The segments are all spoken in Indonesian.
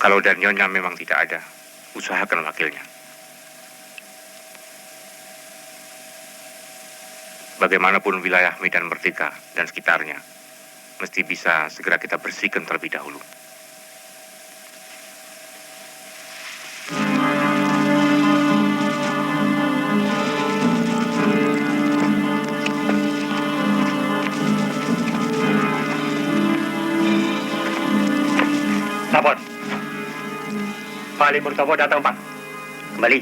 Kalau dan Nyonya memang tidak ada, usahakan wakilnya. Bagaimanapun wilayah Medan Merdeka dan sekitarnya, mesti bisa segera kita bersihkan terlebih dahulu. Lapor. Pak Ali Murtomo datang, Pak. Kembali.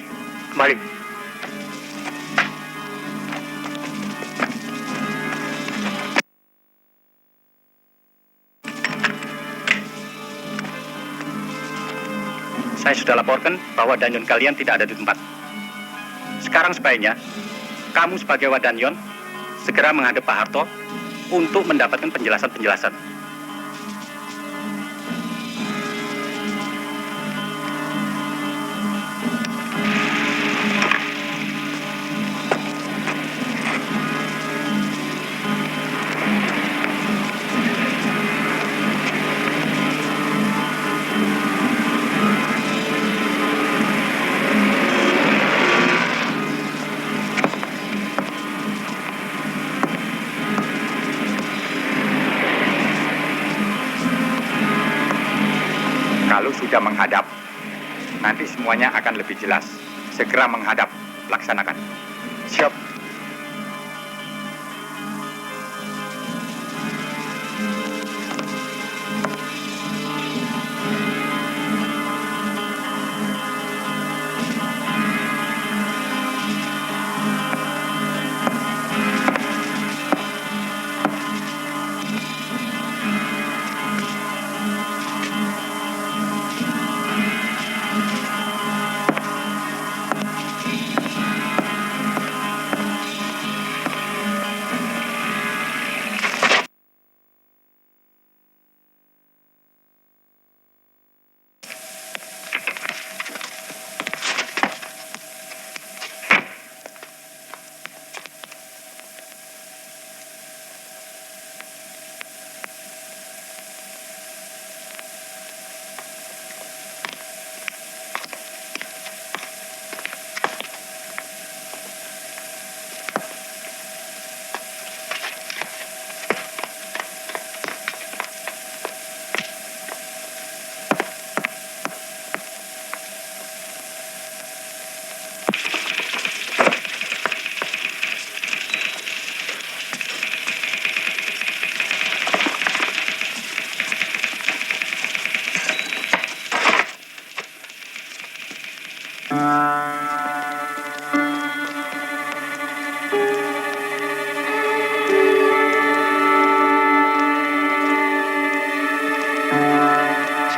Saya sudah laporkan bahwa Danyon kalian tidak ada di tempat. Sekarang sebaiknya kamu sebagai Wadanyon segera menghadap Pak Harto untuk mendapatkan penjelasan-penjelasan. Kalau sudah menghadap, nanti semuanya akan lebih jelas. Segera menghadap, laksanakan. Siap.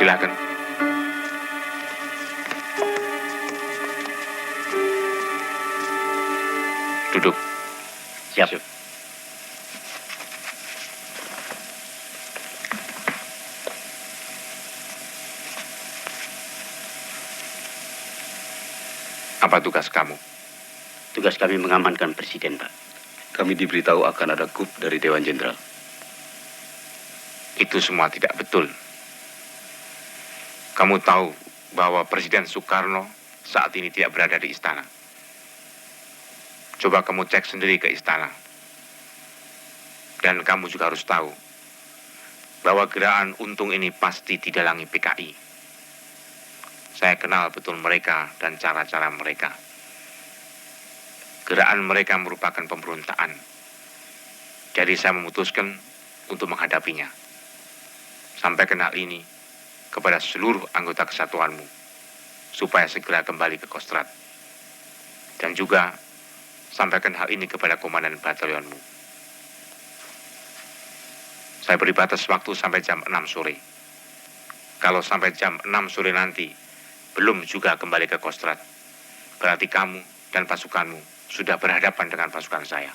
Silakan. Duduk. Siap. Apa tugas kamu? Tugas kami mengamankan Presiden, Pak. Kami diberitahu akan ada coup dari Dewan Jenderal. Itu semua tidak betul. Kamu tahu bahwa Presiden Soekarno saat ini tidak berada di istana. Coba kamu cek sendiri ke istana. Dan kamu juga harus tahu bahwa gerakan Untung ini pasti didalangi PKI. Saya kenal betul mereka dan cara-cara mereka. Gerakan mereka merupakan pemberontakan. Jadi saya memutuskan untuk menghadapinya. Sampaikan hal ini kepada seluruh anggota kesatuanmu supaya segera kembali ke Kostrad. Dan juga sampaikan hal ini kepada komandan batalionmu. Saya beri batas waktu sampai jam 6 sore. Kalau sampai jam 6 sore nanti belum juga kembali ke Kostrad, berarti kamu dan pasukanmu sudah berhadapan dengan pasukan saya.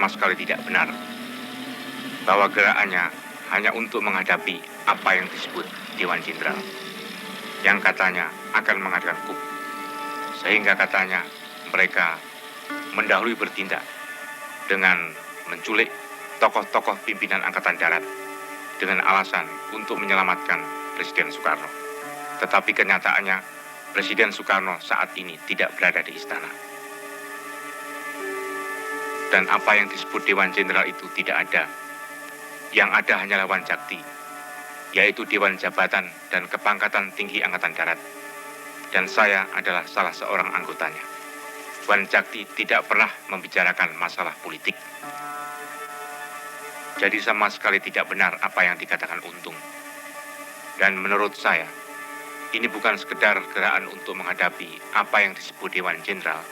sama sekali tidak benar bahwa gerakannya hanya untuk menghadapi apa yang disebut Dewan Jenderal yang katanya akan mengadakan coup. Sehingga katanya mereka mendahului bertindak dengan menculik tokoh-tokoh pimpinan Angkatan Darat dengan alasan untuk menyelamatkan Presiden Soekarno. Tetapi kenyataannya Presiden Soekarno saat ini tidak berada di istana. Dan apa yang disebut Dewan Jenderal itu tidak ada. Yang ada hanyalah Wanjakti, yaitu Dewan Jabatan dan Kepangkatan Tinggi Angkatan Darat. Dan saya adalah salah seorang anggotanya. Wanjakti tidak pernah membicarakan masalah politik. Jadi sama sekali tidak benar apa yang dikatakan Untung. Dan menurut saya, ini bukan sekedar gerakan untuk menghadapi apa yang disebut Dewan Jenderal,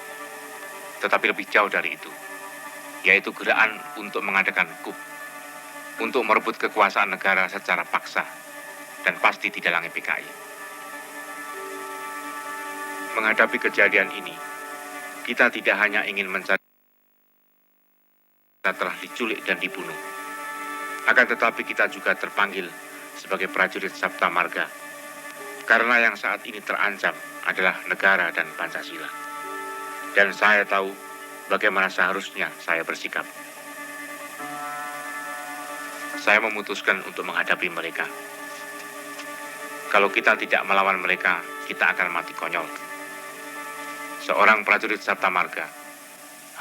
tetapi lebih jauh dari itu, yaitu gerakan untuk mengadakan coup, untuk merebut kekuasaan negara secara paksa, dan pasti didalangi PKI. Menghadapi kejadian ini, kita tidak hanya ingin mencari kita telah diculik dan dibunuh, akan tetapi kita juga terpanggil sebagai prajurit Sabta Marga, karena yang saat ini terancam adalah negara dan Pancasila. Dan saya tahu bagaimana seharusnya saya bersikap. Saya memutuskan untuk menghadapi mereka. Kalau kita tidak melawan mereka, kita akan mati konyol. Seorang prajurit Sabta Marga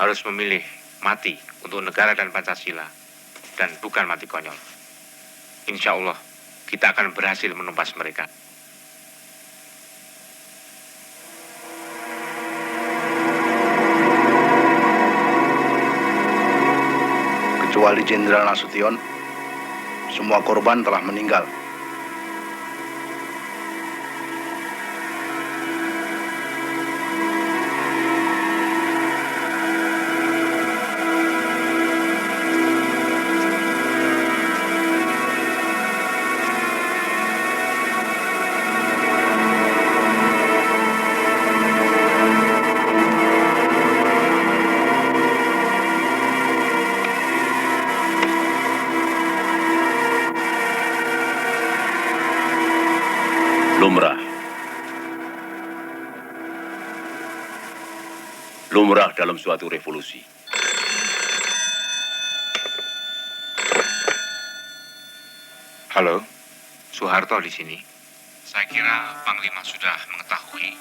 harus memilih mati untuk negara dan Pancasila, dan bukan mati konyol. Insya Allah, kita akan berhasil menumpas mereka. Kecuali Jenderal Nasution, semua korban telah meninggal. Lumrah dalam suatu revolusi. Halo, Soeharto di sini. Saya kira Panglima sudah mengetahui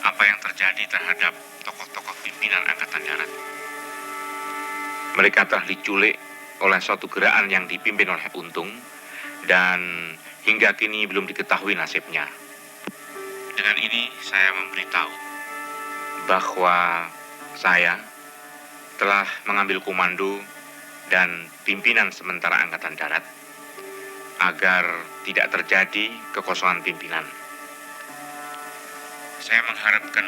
apa yang terjadi terhadap tokoh-tokoh pimpinan Angkatan Darat. Mereka telah diculik oleh suatu gerakan yang dipimpin oleh Untung, dan hingga kini belum diketahui nasibnya. Dengan ini saya memberitahu bahwa saya telah mengambil komando dan pimpinan sementara Angkatan Darat agar tidak terjadi kekosongan pimpinan. Saya mengharapkan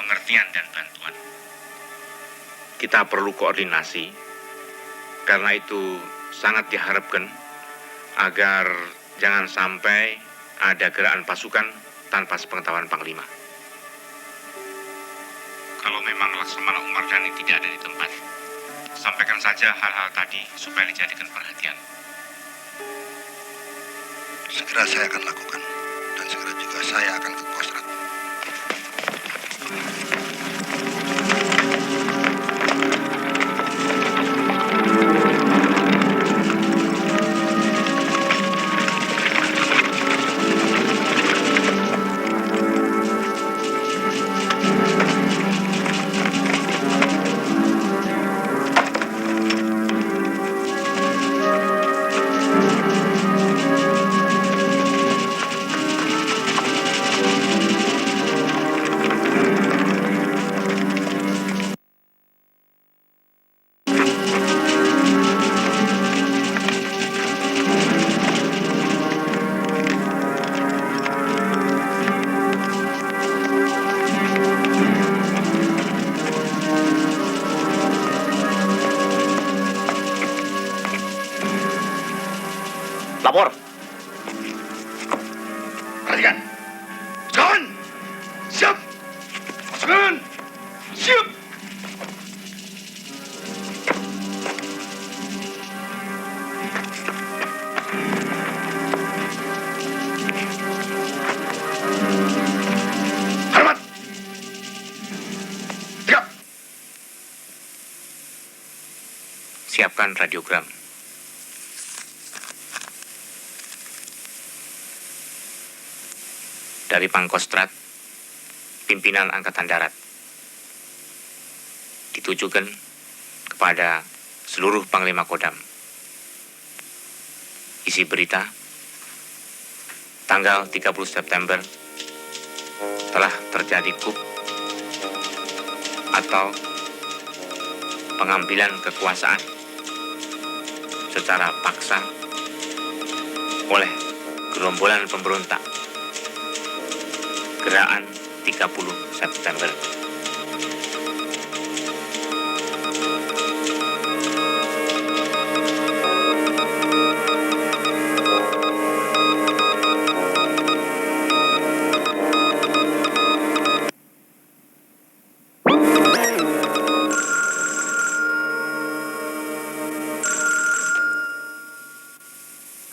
pengertian dan bantuan. Kita perlu koordinasi, karena itu sangat diharapkan agar jangan sampai ada gerakan pasukan tanpa sepengetahuan Panglima. Kalau memang Laksamana Umar Dhani tidak ada di tempat, sampaikan saja hal-hal tadi supaya dijadikan perhatian. Segera saya akan lakukan, dan segera juga saya akan ke Kostrad. Lapor. Perhatikan. Pasukan! Siap! Pasukan! Siap! menyiapkan radiogram. Dari Pangkostrat, pimpinan Angkatan Darat, ditujukan kepada seluruh Panglima Kodam. Isi berita, tanggal 30 September telah terjadi coup atau pengambilan kekuasaan secara paksa oleh gerombolan pemberontak Gerakan 30 September.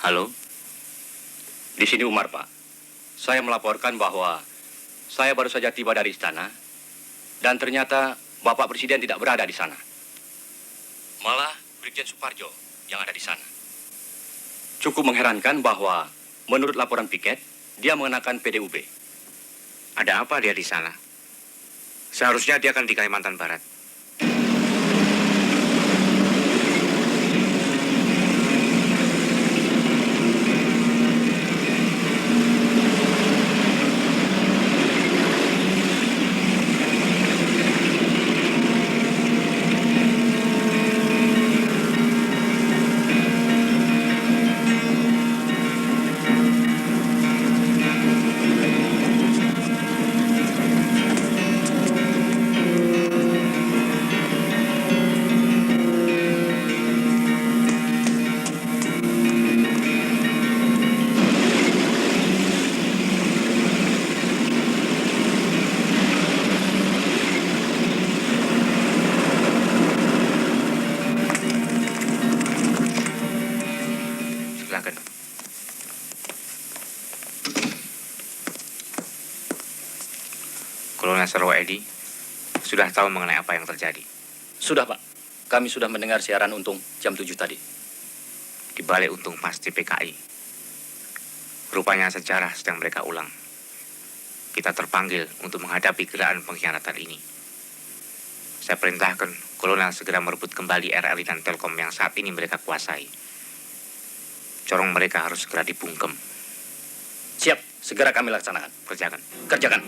Halo? Di sini Umar, Pak. Saya melaporkan bahwa saya baru saja tiba dari istana dan ternyata Bapak Presiden tidak berada di sana. Malah Brigjen Suparjo yang ada di sana. Cukup mengherankan bahwa menurut laporan piket, dia mengenakan PDUB. Ada apa dia di sana? Seharusnya dia akan di Kalimantan Barat. Silakan. Kolonel Sarwa Edi sudah tahu mengenai apa yang terjadi. Sudah, Pak. Kami sudah mendengar siaran Untung jam 7 tadi. Di balik Untung pasti PKI. Rupanya sejarah sedang mereka ulang. Kita terpanggil untuk menghadapi gerakan pengkhianatan ini. Saya perintahkan Kolonel segera merebut kembali RRI dan Telkom yang saat ini mereka kuasai. Corong mereka harus segera dibungkem. Siap, segera kami laksanakan. Kerjakan. Kerjakan.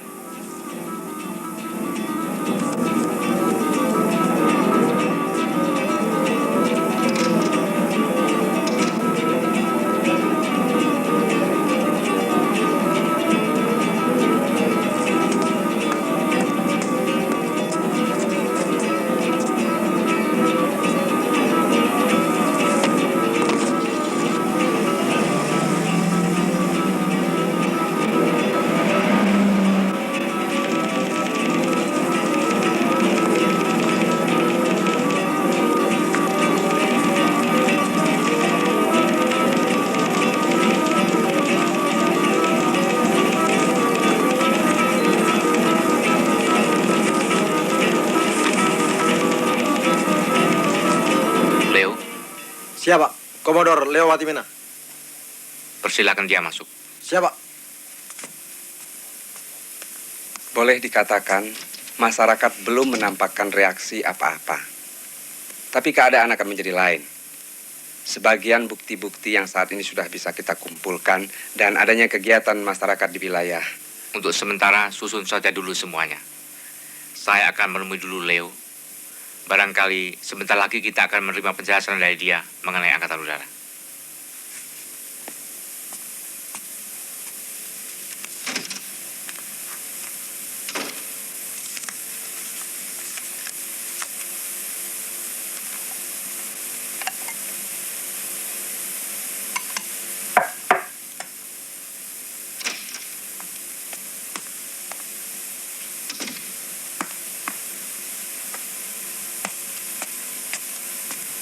Siap, Pak. Komodor Leo Watimena. Persilakan dia masuk. Siap, Pak. Boleh dikatakan, masyarakat belum menampakkan reaksi apa-apa. Tapi keadaan akan menjadi lain. Sebagian bukti-bukti yang saat ini sudah bisa kita kumpulkan dan adanya kegiatan masyarakat di wilayah. Untuk sementara, susun saja dulu semuanya. Saya akan menemui dulu Leo. Barangkali sebentar lagi kita akan menerima penjelasan dari dia mengenai Angkatan Udara.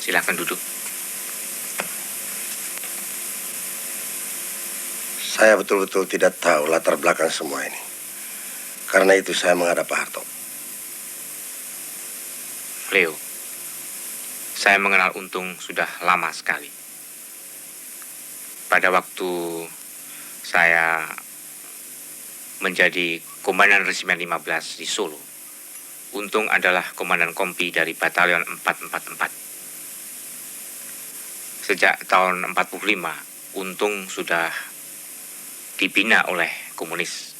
Silakan duduk. Saya betul-betul tidak tahu latar belakang semua ini. Karena itu saya menghadap Pak Harto. Leo, Saya mengenal Untung sudah lama sekali. Pada waktu saya menjadi Komandan Resimen 15 di Solo, Untung adalah Komandan Kompi dari Batalion 444. Sejak tahun 45, Untung sudah dibina oleh komunis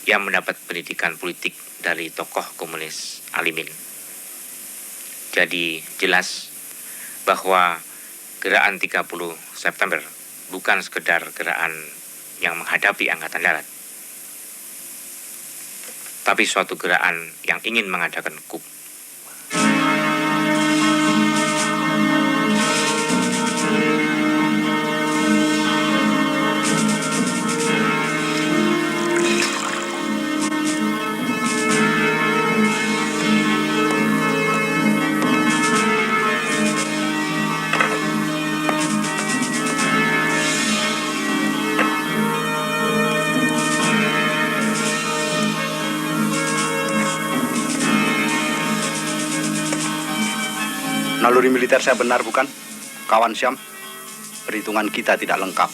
yang mendapat pendidikan politik dari tokoh komunis Alimin. Jadi jelas bahwa gerakan 30 September bukan sekedar gerakan yang menghadapi Angkatan Darat, tapi suatu gerakan yang ingin mengadakan coup. Naluri militer saya benar bukan, kawan Syam? Perhitungan kita tidak lengkap.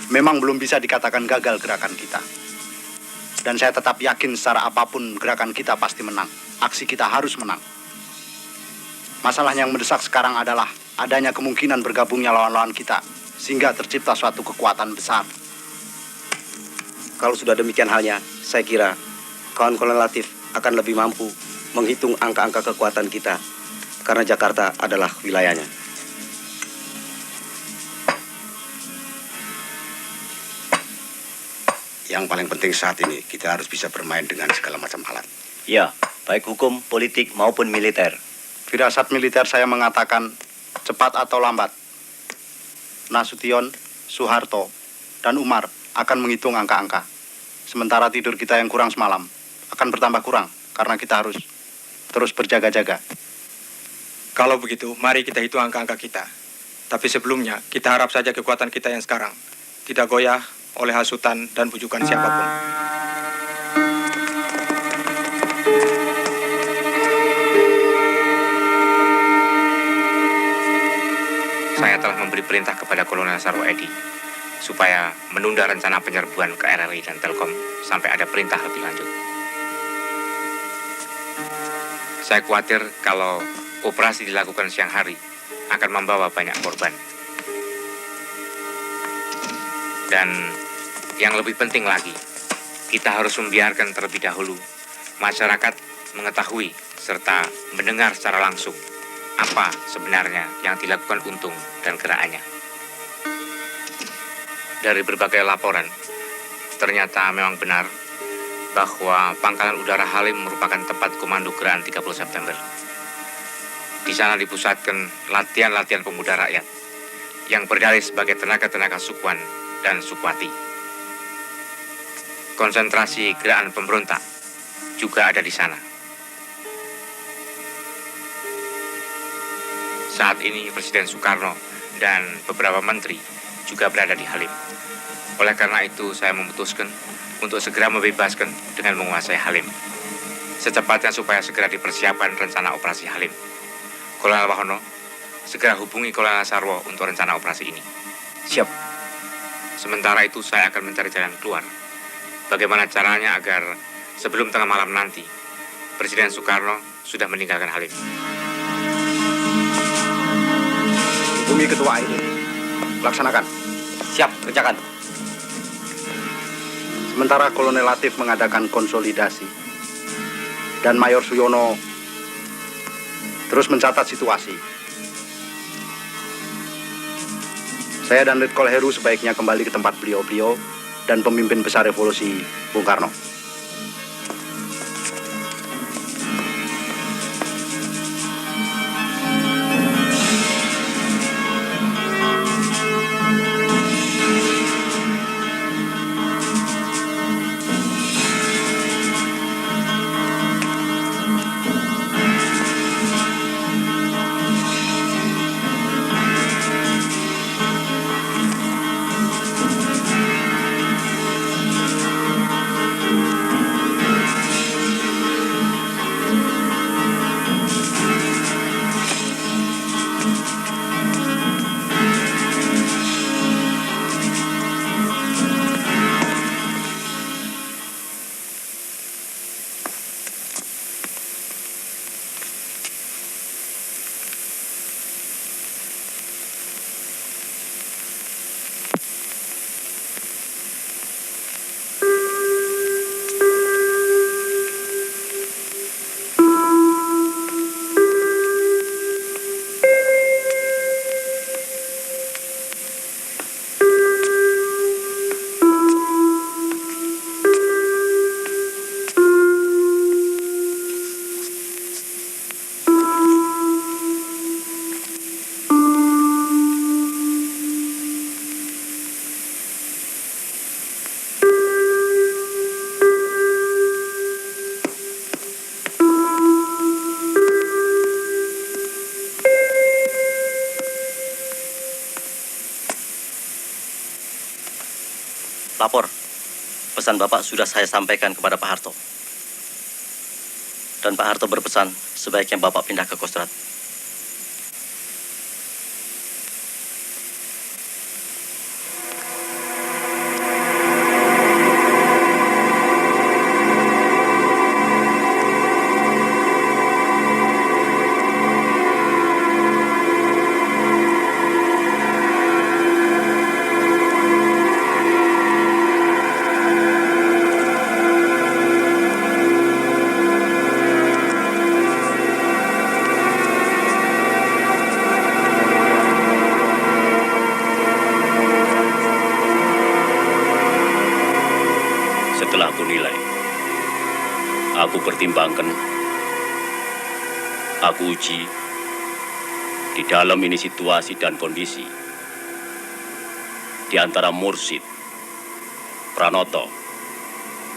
Memang belum bisa dikatakan gagal gerakan kita. Dan saya tetap yakin secara apapun gerakan kita pasti menang. Aksi kita harus menang. Masalah yang mendesak sekarang adalah adanya kemungkinan bergabungnya lawan-lawan kita, sehingga tercipta suatu kekuatan besar. Kalau sudah demikian halnya, saya kira kawan Kolonel Latif akan lebih mampu menghitung angka-angka kekuatan kita, karena Jakarta adalah wilayahnya. Yang paling penting saat ini, kita harus bisa bermain dengan segala macam alat. Ya, baik hukum, politik maupun militer. Firasat militer saya mengatakan cepat atau lambat, Nasution, Soeharto, dan Umar akan menghitung angka-angka. Sementara tidur kita yang kurang semalam akan bertambah kurang karena kita harus terus berjaga-jaga. Kalau begitu, mari kita hitung angka-angka kita. Tapi sebelumnya, kita harap saja kekuatan kita yang sekarang tidak goyah oleh hasutan dan bujukan siapapun. Saya telah memberi perintah kepada Kolonel Sarwo Edi supaya menunda rencana penyerbuan ke RRI dan Telkom sampai ada perintah lebih lanjut. Saya khawatir kalau operasi dilakukan siang hari akan membawa banyak korban. Dan yang lebih penting lagi, kita harus membiarkan terlebih dahulu masyarakat mengetahui serta mendengar secara langsung apa sebenarnya yang dilakukan Untung dan gerakannya. Dari berbagai laporan, ternyata memang benar bahwa Pangkalan Udara Halim merupakan tempat komando gerakan 30 September. Di sana dipusatkan latihan-latihan pemuda rakyat yang berdalih sebagai tenaga-tenaga sukuan dan sukwati. Konsentrasi gerakan pemberontak juga ada di sana. Saat ini Presiden Soekarno dan beberapa menteri juga berada di Halim. Oleh karena itu saya memutuskan untuk segera membebaskan dengan menguasai Halim. Secepatnya supaya segera dipersiapkan rencana operasi Halim. Kolonel Wahono, segera hubungi Kolonel Sarwo untuk rencana operasi ini. Siap. Sementara itu saya akan mencari jalan keluar. Bagaimana caranya agar sebelum tengah malam nanti, Presiden Soekarno sudah meninggalkan Halim. Hubungi ketua ini. Laksanakan. Siap, kerjakan. Sementara Kolonel Latif mengadakan konsolidasi dan Mayor Suyono terus mencatat situasi. Saya dan Letkol Heru sebaiknya kembali ke tempat beliau-beliau dan pemimpin besar revolusi Bung Karno. Lapor. Pesan Bapak sudah saya sampaikan kepada Pak Harto. Dan Pak Harto berpesan sebaiknya Bapak pindah ke Kostrad. Setelah aku nilai, aku pertimbangkan, aku uji di dalam ini situasi dan kondisi di antara Mursid, Pranoto,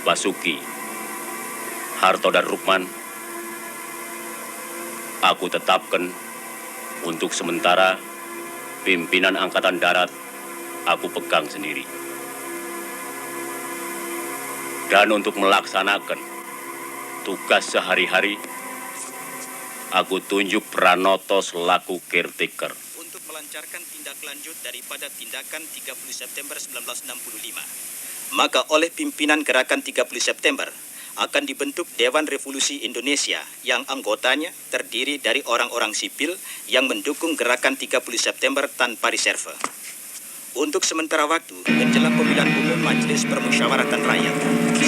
Basuki, Harto dan Rukman. Aku tetapkan untuk sementara pimpinan Angkatan Darat aku pegang sendiri. Dan untuk melaksanakan tugas sehari-hari, aku tunjuk Pranoto selaku caretaker. Untuk melancarkan tindak lanjut daripada tindakan 30 September 1965, maka oleh pimpinan Gerakan 30 September akan dibentuk Dewan Revolusi Indonesia yang anggotanya terdiri dari orang-orang sipil yang mendukung Gerakan 30 September tanpa reserve. Untuk sementara waktu, menjelang pemilihan umum Majelis Permusyawaratan Rakyat,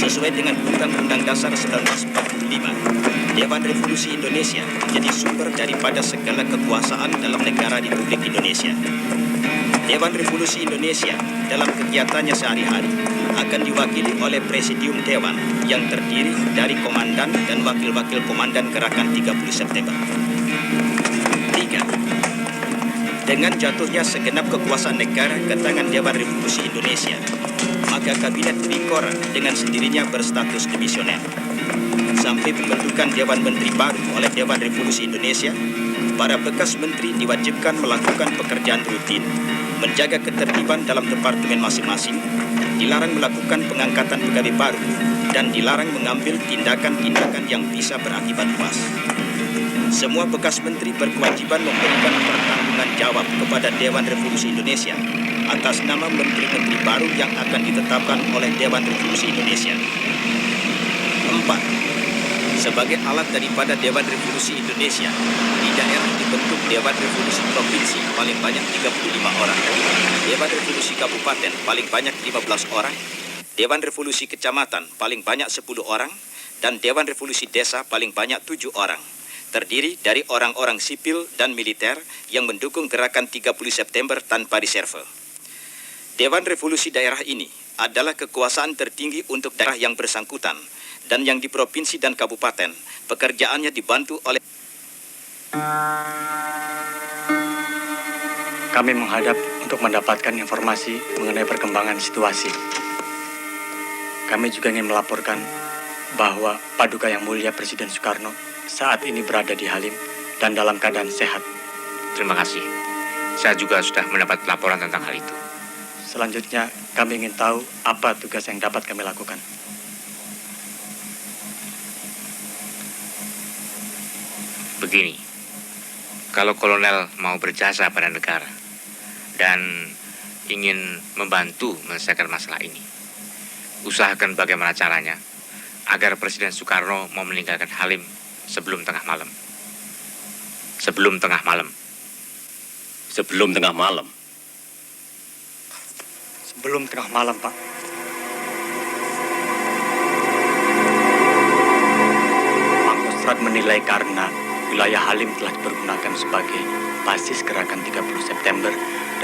sesuai dengan Undang-Undang Dasar 1945, Dewan Revolusi Indonesia menjadi sumber daripada segala kekuasaan dalam negara Republik Indonesia. Dewan Revolusi Indonesia dalam kegiatannya sehari-hari akan diwakili oleh Presidium Dewan yang terdiri dari Komandan dan Wakil-Wakil Komandan Gerakan 30 September. 3. Dengan jatuhnya segenap kekuasaan negara ke tangan Dewan Revolusi Indonesia, maka Kabinet Bikora dengan sendirinya berstatus dimisioner. Sampai pembentukan Dewan Menteri baru oleh Dewan Revolusi Indonesia, para bekas menteri diwajibkan melakukan pekerjaan rutin, menjaga ketertiban dalam departemen masing-masing, dilarang melakukan pengangkatan pegawai baru, dan dilarang mengambil tindakan-tindakan yang bisa berakibat luas. Semua bekas menteri berkewajiban memberikan pertanggungan jawab kepada Dewan Revolusi Indonesia atas nama menteri-menteri baru yang akan ditetapkan oleh Dewan Revolusi Indonesia. 4. Sebagai alat daripada Dewan Revolusi Indonesia, di daerah dibentuk Dewan Revolusi Provinsi paling banyak 35 orang, Dewan Revolusi Kabupaten paling banyak 15 orang, Dewan Revolusi Kecamatan paling banyak 10 orang, dan Dewan Revolusi Desa paling banyak 7 orang. Terdiri dari orang-orang sipil dan militer yang mendukung Gerakan 30 September tanpa reserve. Dewan Revolusi daerah ini adalah kekuasaan tertinggi untuk daerah yang bersangkutan, dan yang di provinsi dan kabupaten pekerjaannya dibantu oleh. Kami menghadap untuk mendapatkan informasi mengenai perkembangan situasi. Kami juga ingin melaporkan bahwa Paduka Yang Mulia Presiden Soekarno saat ini berada di Halim dan dalam keadaan sehat. Terima kasih. Saya juga sudah mendapat laporan tentang hal itu. Selanjutnya, kami ingin tahu apa tugas yang dapat kami lakukan. Begini, kalau kolonel mau berjasa pada negara dan ingin membantu menyelesaikan masalah ini, usahakan bagaimana caranya agar Presiden Soekarno mau meninggalkan Halim sebelum tengah malam. Sebelum tengah malam. Sebelum tengah malam, Pak. Pangkostrat menilai karena wilayah Halim telah dipergunakan sebagai basis Gerakan 30 September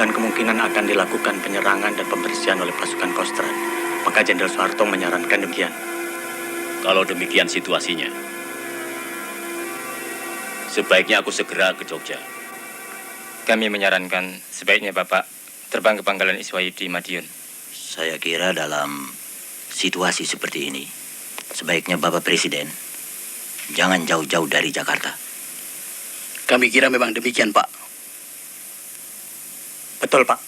dan kemungkinan akan dilakukan penyerangan dan pembersihan oleh pasukan Kostrad, maka Jenderal Soeharto menyarankan demikian. Kalau demikian situasinya, sebaiknya aku segera ke Jogja. Kami menyarankan sebaiknya Bapak terbang ke Pangkalan Iswai di Madiun. Saya kira dalam situasi seperti ini, sebaiknya Bapak Presiden jangan jauh-jauh dari Jakarta. Kami kira memang demikian, Pak. Betul, Pak.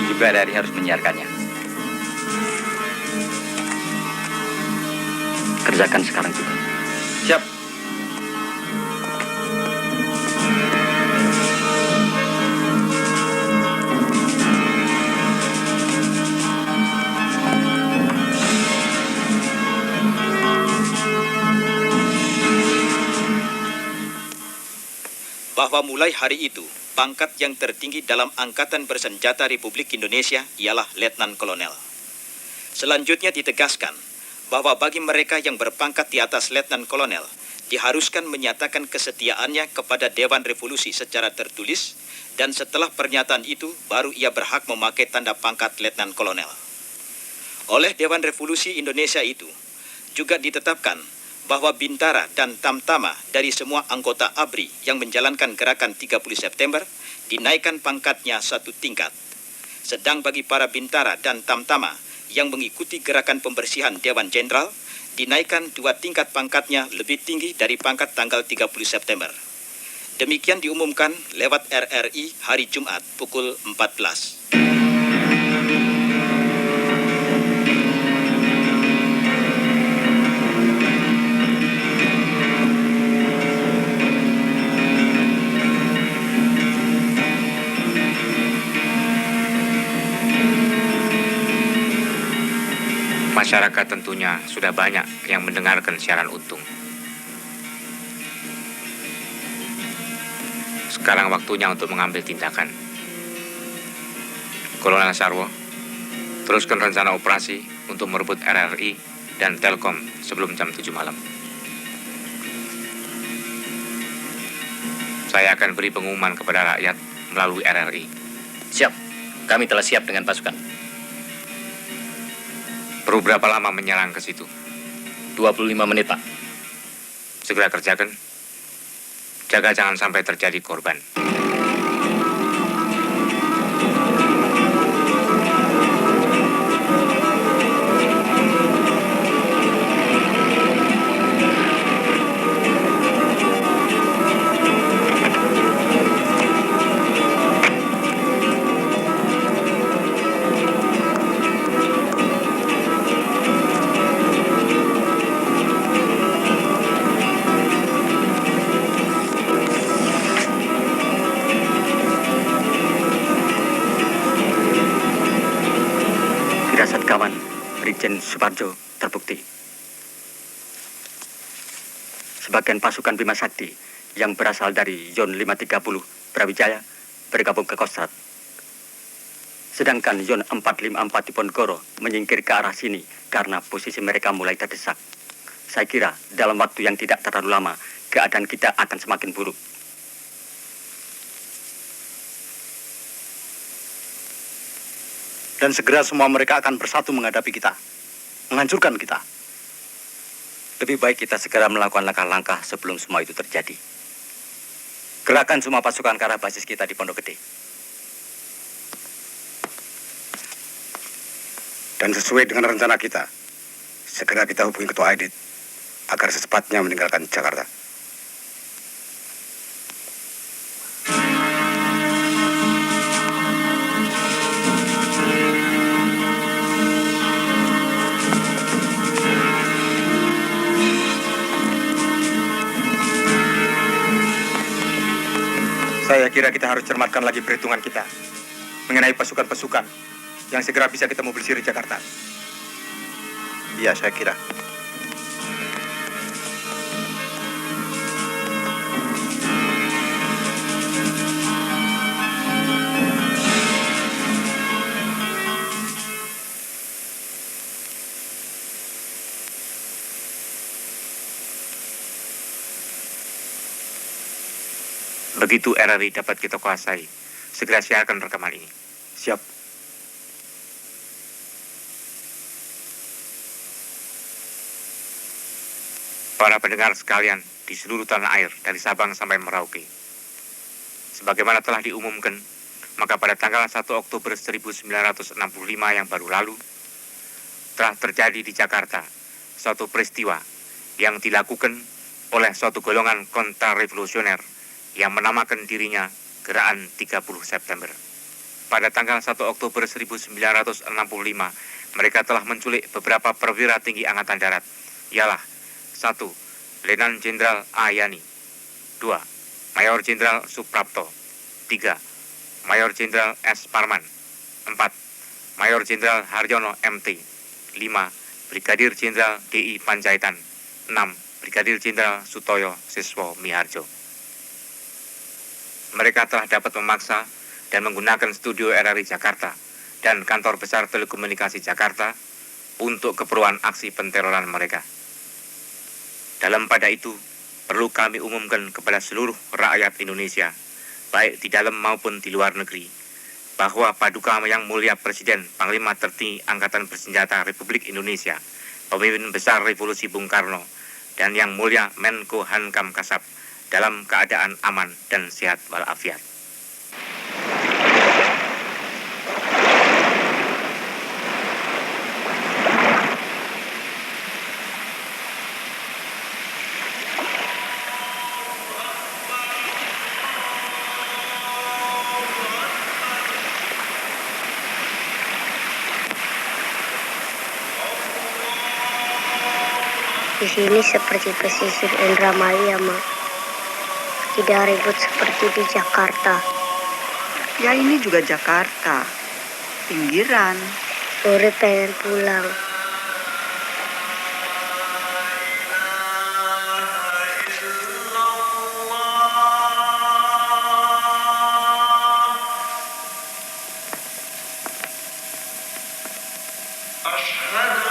mungkin juga RRI harus menyiarkannya. Kerjakan sekarang juga. Siap. Bahwa mulai hari itu, pangkat yang tertinggi dalam Angkatan Bersenjata Republik Indonesia ialah Letnan Kolonel. Selanjutnya ditegaskan bahwa bagi mereka yang berpangkat di atas Letnan Kolonel, diharuskan menyatakan kesetiaannya kepada Dewan Revolusi secara tertulis, dan setelah pernyataan itu, baru ia berhak memakai tanda pangkat Letnan Kolonel. Oleh Dewan Revolusi Indonesia itu, juga ditetapkan bahwa Bintara dan Tamtama dari semua anggota ABRI yang menjalankan gerakan 30 September dinaikkan pangkatnya 1 tingkat. Sedang bagi para Bintara dan Tamtama yang mengikuti gerakan pembersihan Dewan Jenderal dinaikkan 2 tingkat pangkatnya lebih tinggi dari pangkat tanggal 30 September. Demikian diumumkan lewat RRI hari Jumat pukul 14. Masyarakat tentunya sudah banyak yang mendengarkan siaran Untung. Sekarang waktunya untuk mengambil tindakan. Kolonel Sarwo, teruskan rencana operasi untuk merebut RRI dan Telkom sebelum jam 7 malam. Saya akan beri pengumuman kepada rakyat melalui RRI. Siap, kami telah siap dengan pasukan. Perlu berapa lama menyerang ke situ? 25 menit, Pak. Segera kerjakan. Jaga jangan sampai terjadi korban. Firasat kawan Brigjen Suparjo terbukti. Sebagian pasukan Bima Sakti yang berasal dari Yon 530 Brawijaya bergabung ke Kostrad. Sedangkan Yon 454 Diponegoro menyingkir ke arah sini karena posisi mereka mulai terdesak. Saya kira dalam waktu yang tidak terlalu lama, keadaan kita akan semakin buruk. Dan segera semua mereka akan bersatu menghadapi kita, menghancurkan kita. Lebih baik kita segera melakukan langkah-langkah sebelum semua itu terjadi. Gerakan semua pasukan ke arah basis kita di Pondok Gede. Dan sesuai dengan rencana kita, segera kita hubungi Ketua Aidit agar secepatnya meninggalkan Jakarta. Saya kira kita harus cermatkan lagi perhitungan kita mengenai pasukan-pasukan yang segera bisa kita mobilisir di Jakarta. Iya, saya kira. Begitu RRI dapat kita kuasai, segera siarkan rekaman ini. Siap. Para pendengar sekalian di seluruh tanah air dari Sabang sampai Merauke. Sebagaimana telah diumumkan, maka pada tanggal 1 Oktober 1965 yang baru lalu, telah terjadi di Jakarta suatu peristiwa yang dilakukan oleh suatu golongan kontrarevolusioner yang menamakan dirinya Gerakan 30 September. pada tanggal 1 Oktober 1965, mereka telah menculik beberapa perwira tinggi Angkatan Darat, ialah 1. Letnan Jenderal Ayani, 2. Mayor Jenderal Suprapto, 3. Mayor Jenderal S. Parman, 4. Mayor Jenderal Haryono MT, 5. Brigadir Jenderal DI Panjaitan, 6. Brigadir Jenderal Sutoyo Siswo Miharjo. Mereka telah dapat memaksa dan menggunakan studio RRI Jakarta dan kantor besar telekomunikasi Jakarta untuk keperluan aksi penteroran mereka. Dalam pada itu, perlu kami umumkan kepada seluruh rakyat Indonesia, baik di dalam maupun di luar negeri, bahwa Paduka Yang Mulia Presiden Panglima Tertinggi Angkatan Bersenjata Republik Indonesia, Pemimpin Besar Revolusi Bung Karno, dan Yang Mulia Menko Hankam Kasab dalam keadaan aman dan sehat walafiat. Di sini seperti pesisir Indramayu, Ma. Tidak ribut seperti di Jakarta. Ya ini juga Jakarta. Pinggiran. Sore pengen pulang. أشهد